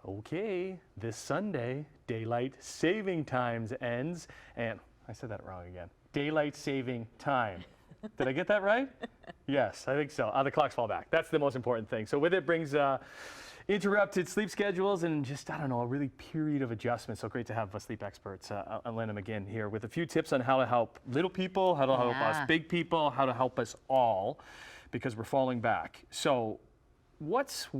Okay, this Sunday, daylight saving times ends, and I said that wrong again. Daylight saving time. Did I get that right? Yes, I think so. The clocks fall back. That's the most important thing. So with it brings interrupted sleep schedules and just, I don't know, a really period of adjustment. So great to have sleep experts, Alanna McGinn here with a few tips on how to help little people, how to help us big people, how to help us all, because we're falling back. So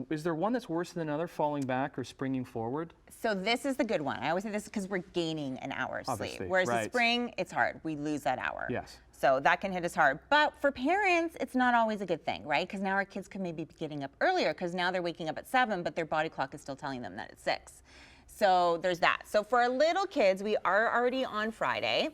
is there one that's worse than another, falling back or springing forward? So this is the good one. I always say this because we're gaining an hour's Obviously, sleep. Whereas right. the spring, it's hard. We lose that hour. Yes. So that can hit us hard. But for parents, it's not always a good thing, right? Because now our kids could maybe be getting up earlier because now they're waking up at 7, but their body clock is still telling them that it's 6. So there's that. So for our little kids, we are already on Friday.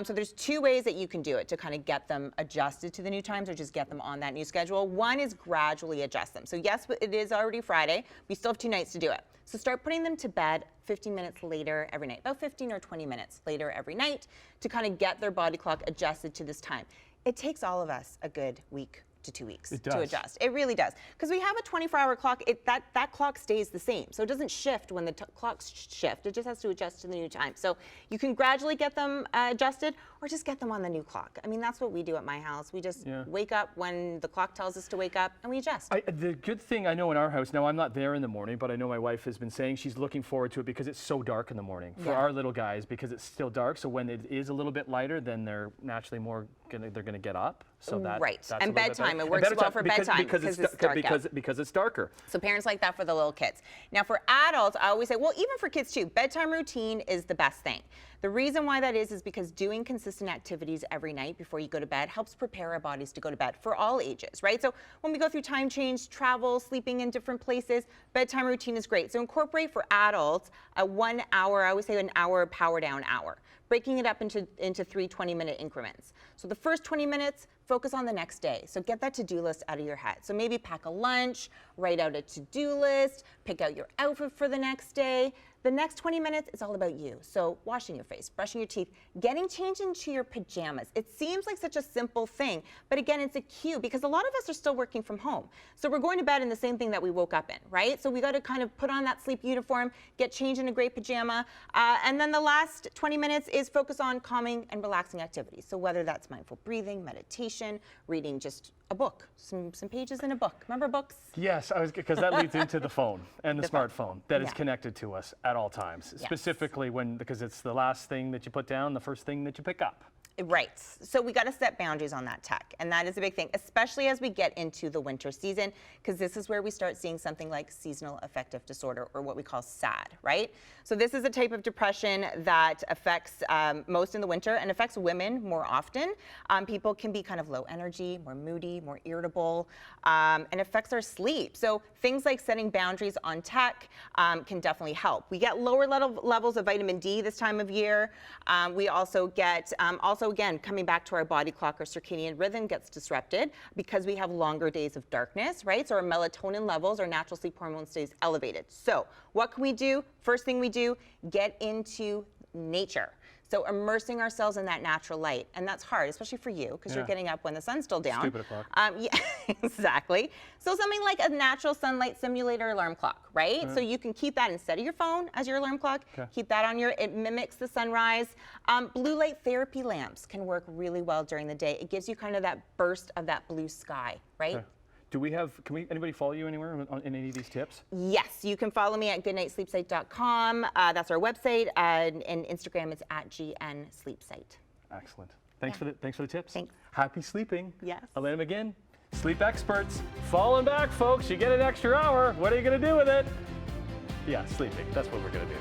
So there's 2 ways that you can do it to kind of get them adjusted to the new times or just get them on that new schedule. One is gradually adjust them. So yes, it is already Friday. We still have 2 nights to do it. So start putting them to bed 15 minutes later every night, about 15 or 20 minutes later every night to kind of get their body clock adjusted to this time. It takes all of us a good week to 2 weeks to adjust. It really does. Because we have a 24-hour clock, that clock stays the same. So it doesn't shift when the clocks shift. It just has to adjust to the new time. So you can gradually get them adjusted or just get them on the new clock. I mean, that's what we do at my house. We just wake up when the clock tells us to wake up and we adjust. The good thing I know in our house, now I'm not there in the morning, but I know my wife has been saying she's looking forward to it because it's so dark in the morning for our little guys, because it's still dark. So when it is a little bit lighter, then they're naturally they're gonna get up. So that's and bedtime. It works well for bedtime because it's dark out. Because it's darker. So parents like that for the little kids. Now for adults, I always say, well, even for kids too, bedtime routine is the best thing. The reason why that is because doing consistent activities every night before you go to bed helps prepare our bodies to go to bed for all ages, right? So when we go through time change, travel, sleeping in different places, bedtime routine is great. So incorporate for adults a 1 hour, I always say an hour power down hour, breaking it up into 3 20-minute increments. So the first 20 minutes, focus on the next day. So get that to-do list out of your head. So maybe pack a lunch, write out a to-do list, pick out your outfit for the next day. The next 20 minutes is all about you. So washing your face, brushing your teeth, getting changed into your pajamas. It seems like such a simple thing, but again, it's a cue because a lot of us are still working from home. So we're going to bed in the same thing that we woke up in, right? So we got to kind of put on that sleep uniform, get changed in a great pajama. And then the last 20 minutes is focus on calming and relaxing activities. So whether that's mindful breathing, meditation, reading just a book, some pages in a book. Remember books? Yes, because that leads into the phone and the smartphone that is connected to us at all times, specifically because it's the last thing that you put down, the first thing that you pick up. Right. So we got to set boundaries on that tech. And that is a big thing, especially as we get into the winter season, because this is where we start seeing something like seasonal affective disorder, or what we call SAD, right? So this is a type of depression that affects most in the winter and affects women more often. People can be kind of low energy, more moody, more irritable, and affects our sleep. So things like setting boundaries on tech can definitely help. We get lower levels of vitamin D this time of year. We also get, again, coming back to our body clock, our circadian rhythm gets disrupted because we have longer days of darkness, right? So our melatonin levels, our natural sleep hormone, stays elevated. So what can we do? First thing we do, get into nature. So immersing ourselves in that natural light. And that's hard, especially for you, because you're getting up when the sun's still down. Stupid o'clock. Yeah, exactly. So something like a natural sunlight simulator alarm clock, right? So you can keep that instead of your phone as your alarm clock. Keep that on it mimics the sunrise. Blue light therapy lamps can work really well during the day. It gives you kind of that burst of that blue sky, right? Can anybody follow you anywhere in any of these tips? Yes, you can follow me at goodnightsleepsite.com. That's our website, and Instagram is at GNSleepsite. Excellent. Thanks for the tips. Thanks. Happy sleeping. Yes. Alanna McGinn, sleep experts. Falling back, folks. You get an extra hour. What are you going to do with it? Yeah, sleeping. That's what we're going to do.